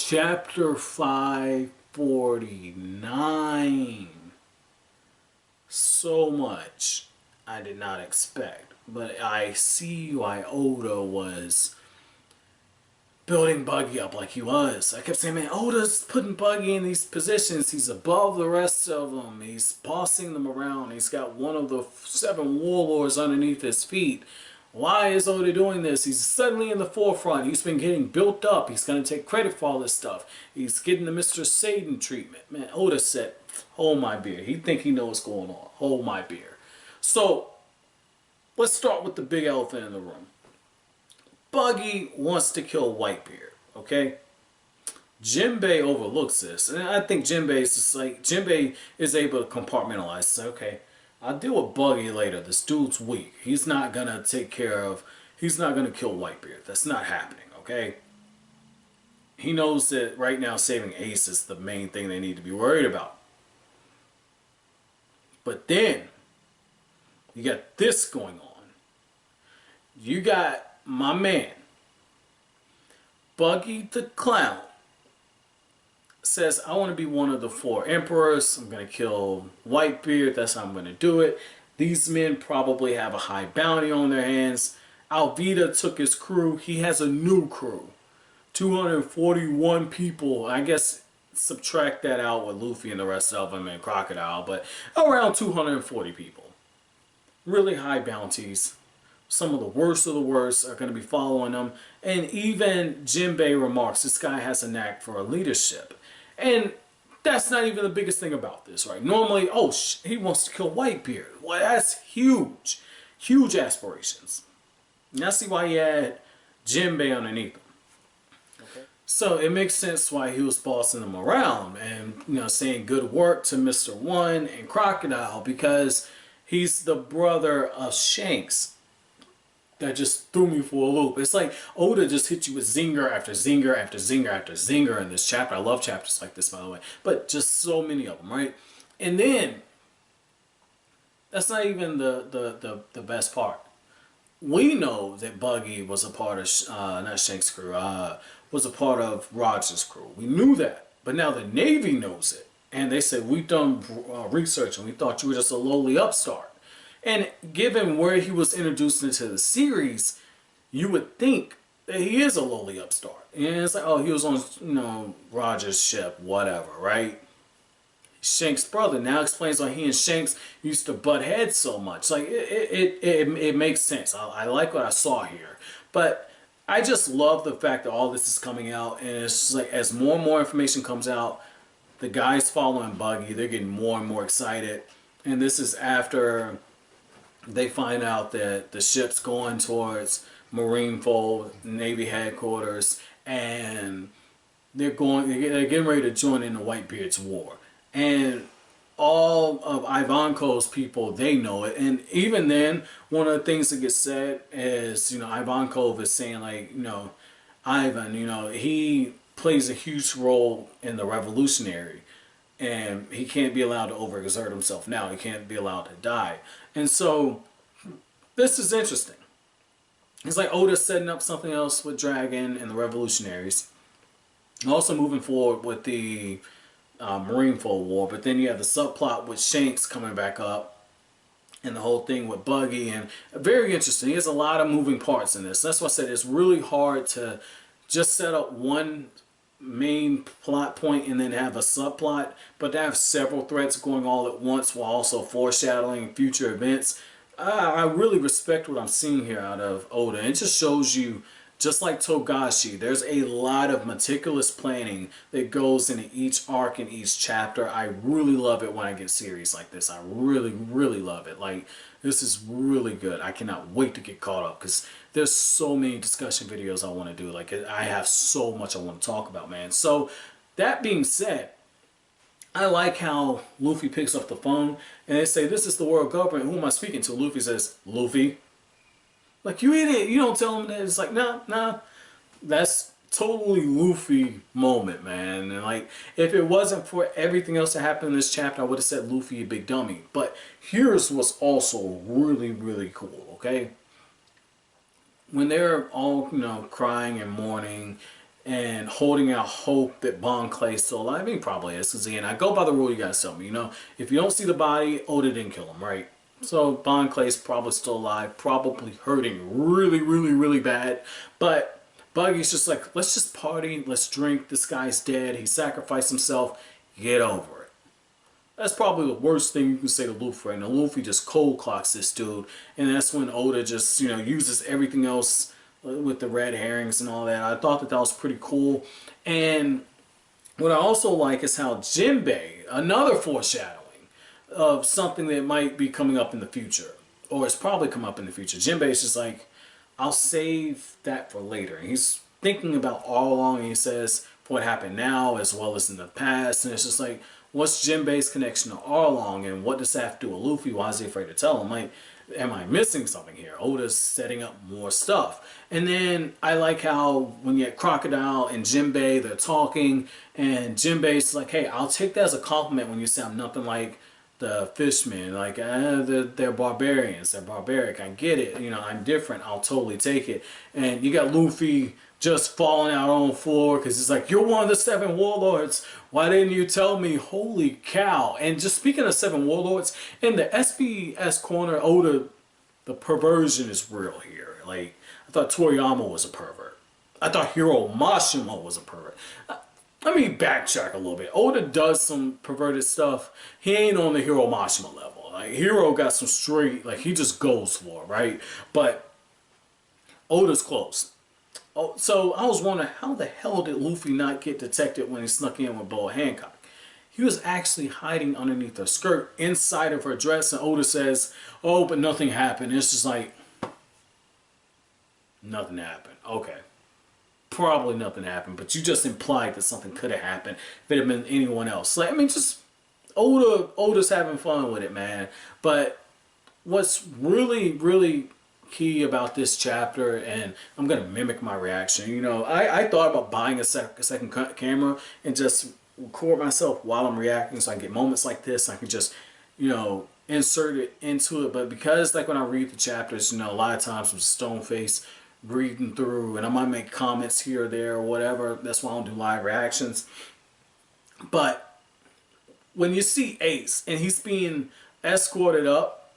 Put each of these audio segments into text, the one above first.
Chapter 549. So much I did not expect. But I see why Oda was building Buggy up like he was. I kept saying, man, Oda's putting Buggy in these positions. He's above the rest of them. He's bossing them around. He's got one of the 7 warlords underneath his feet. Why is Oda doing this? He's suddenly in the forefront. He's been getting built up. He's going to take credit for all this stuff. He's getting the Mr. Satan treatment. Man, Oda said, hold my beer. He think he knows what's going on. Hold my beer. So, let's start with the big elephant in the room. Buggy wants to kill Whitebeard, okay? Jinbe overlooks this. And I think Jinbe is just like, Jinbe is able to compartmentalize. So, okay, I'll deal with Buggy later. This dude's weak. He's not going to take care of, he's not going to kill Whitebeard. That's not happening, okay? He knows that right now saving Ace is the main thing they need to be worried about. But then, you got this going on. You got my man, Buggy the Clown, says, I want to be one of the 4 emperors. I'm going to kill Whitebeard. That's how I'm going to do it. These men probably have a high bounty on their hands. Alvida took his crew. He has a new crew. 241 people. I guess subtract that out with Luffy and the rest of them and Crocodile, but around 240 people. Really high bounties. Some of the worst are going to be following them. And even Jinbe remarks, this guy has a knack for leadership. And that's not even the biggest thing about this, right? Normally, oh, he wants to kill Whitebeard. Well, that's huge. Huge aspirations. And I see why he had Jinbe underneath him. Okay. So it makes sense why he was bossing them around and, saying good work to Mr. One and Crocodile, because he's the brother of Shanks. That just threw me for a loop. It's like Oda just hit you with zinger after zinger after zinger after zinger in this chapter. I love chapters like this, by the way. But just so many of them, right? And then, that's not even the best part. We know that Buggy was a part of, not Shanks' crew, was a part of Roger's crew. We knew that. But now the Navy knows it. And they said, we've done research and we thought you were just a lowly upstart. And given where he was introduced into the series, you would think that he is a lowly upstart. And it's like, oh, he was on, Roger's ship, whatever, right? Shanks' brother now explains why he and Shanks used to butt heads so much. Like, it makes sense. I like what I saw here. But I just love the fact that all this is coming out. And it's just like, as more and more information comes out, the guys following Buggy, they're getting more and more excited. And this is after they find out that the ship's going towards Marineford, Navy headquarters, and they're getting ready to join in the Whitebeard's war. And all of Ivanko's people, they know it. And even then, one of the things that gets said is, Ivankov is saying, like, Ivan, he plays a huge role in the revolutionary. And he can't be allowed to overexert himself now. He can't be allowed to die. And so, this is interesting. It's like Oda setting up something else with Dragon and the Revolutionaries. Also moving forward with the Marineford War. But then you have the subplot with Shanks coming back up. And the whole thing with Buggy. And very interesting. There's a lot of moving parts in this. That's why I said it's really hard to just set up one main plot point and then have a subplot, but to have several threads going all at once while also foreshadowing future events. I really respect what I'm seeing here out of Oda. It just shows you, just like Togashi, there's a lot of meticulous planning that goes into each arc and each chapter. I really love it when I get series like this. I really, really love it. Like, this is really good. I cannot wait to get caught up because there's so many discussion videos I want to do. Like, I have so much I want to talk about, man. So, that being said, I like how Luffy picks up the phone and they say, this is the world government. Who am I speaking to? Luffy says, Luffy. Like, you idiot. You don't tell him that. It's like, nah. That's totally Luffy moment, man. And like, if it wasn't for everything else that happened in this chapter, I would have said Luffy a big dummy. But here's what's also really, really cool, okay? When they're all, crying and mourning, and holding out hope that Bon Clay's still alive. I mean, probably is, because again, I go by the rule you guys tell me. You know, if you don't see the body, Oda didn't kill him, right? So Bon Clay's probably still alive, probably hurting really, really, really bad. But Buggy's just like, let's just party, let's drink. This guy's dead. He sacrificed himself. Get over it. That's probably the worst thing you can say to Luffy right now. Luffy just cold clocks this dude, and that's when Oda just, you know, uses everything else with the red herrings and all that. I thought that was pretty cool. And what I also like is how Jinbe, another foreshadowing of something that might be coming up in the future, or it's probably come up in the future. Jinbe is just like, I'll save that for later. And he's thinking about all along, and he says what happened now as well as in the past, and it's just like, what's Jinbe's connection to Arlong, and what does that have to do with Luffy? Why is he afraid to tell him? Like, am I missing something here? Oda's setting up more stuff. And then I like how when you get Crocodile and Jinbe, they're talking, and Jinbe's like, hey, I'll take that as a compliment when you say I'm nothing like the fishmen. Like, they're barbarians. They're barbaric. I get it. You know, I'm different. I'll totally take it. And you got Luffy just falling out on the floor because he's like, you're one of the 7 warlords. Why didn't you tell me? Holy cow. And just speaking of 7 warlords, in the SBS corner, Oda, the perversion is real here. Like, I thought Toriyama was a pervert. I thought Hiro Mashima was a pervert. Let me backtrack a little bit. Oda does some perverted stuff. He ain't on the Hiro Mashima level. Like, Hiro got some straight, like, he just goes for it, right? But Oda's close. Oh, so I was wondering, how the hell did Luffy not get detected when he snuck in with Boa Hancock? He was actually hiding underneath her skirt, inside of her dress, and Oda says, oh, but nothing happened. It's just like, nothing happened. Okay. Probably nothing happened, but you just implied that something could have happened if it had been anyone else. Like, I mean, just Oda's having fun with it, man. But what's really, really key about this chapter, and I'm gonna mimic my reaction, you know, I thought about buying a second camera and just record myself while I'm reacting, so I get moments like this. I can just, you know, insert it into it. But because, like, when I read the chapters, you know, a lot of times I'm stone faced reading through, and I might make comments here or there or whatever. That's why I don't do live reactions. But when you see Ace and he's being escorted up,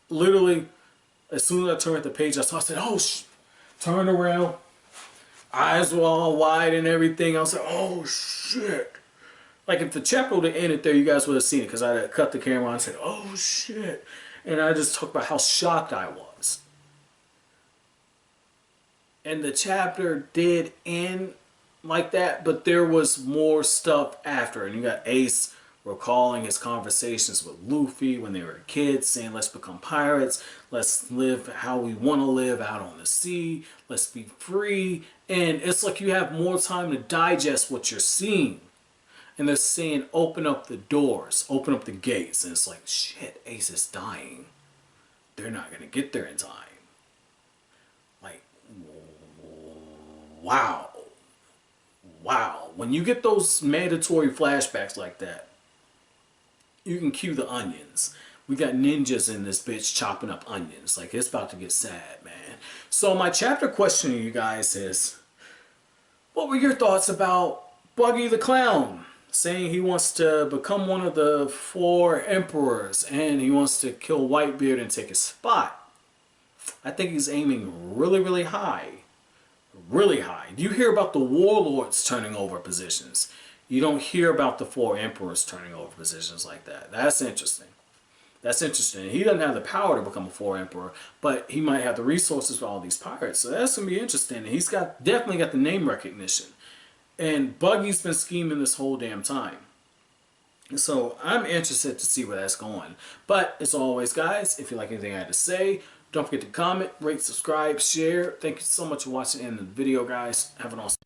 literally, as soon as I turned the page, I said, oh, turn around. Eyes were all wide and everything. I was like, oh, shit. Like, if the chapter would have ended there, you guys would have seen it, because I cut the camera on and said, oh, shit. And I just talked about how shocked I was. And the chapter did end like that, but there was more stuff after. And you got Ace recalling his conversations with Luffy when they were kids, saying, let's become pirates, let's live how we want to live out on the sea, let's be free. And it's like you have more time to digest what you're seeing. And they're saying, open up the doors, open up the gates. And it's like, shit, Ace is dying. They're not going to get there in time. Like, wow. Wow. When you get those mandatory flashbacks like that, you can cue the onions. We got ninjas in this bitch chopping up onions. Like, it's about to get sad, man. So my chapter question to you guys is, what were your thoughts about Buggy the Clown saying he wants to become one of the 4 emperors and he wants to kill Whitebeard and take his spot? I think he's aiming really, really high. Really high. You hear about the warlords turning over positions. You don't hear about the 4 emperors turning over positions like that. That's interesting. That's interesting. He doesn't have the power to become a 4 emperor, but he might have the resources for all these pirates. So that's going to be interesting. He's definitely got the name recognition. And Buggy's been scheming this whole damn time. So I'm interested to see where that's going. But as always, guys, if you like anything I had to say, don't forget to comment, rate, subscribe, share. Thank you so much for watching the end of the video, guys. Have an awesome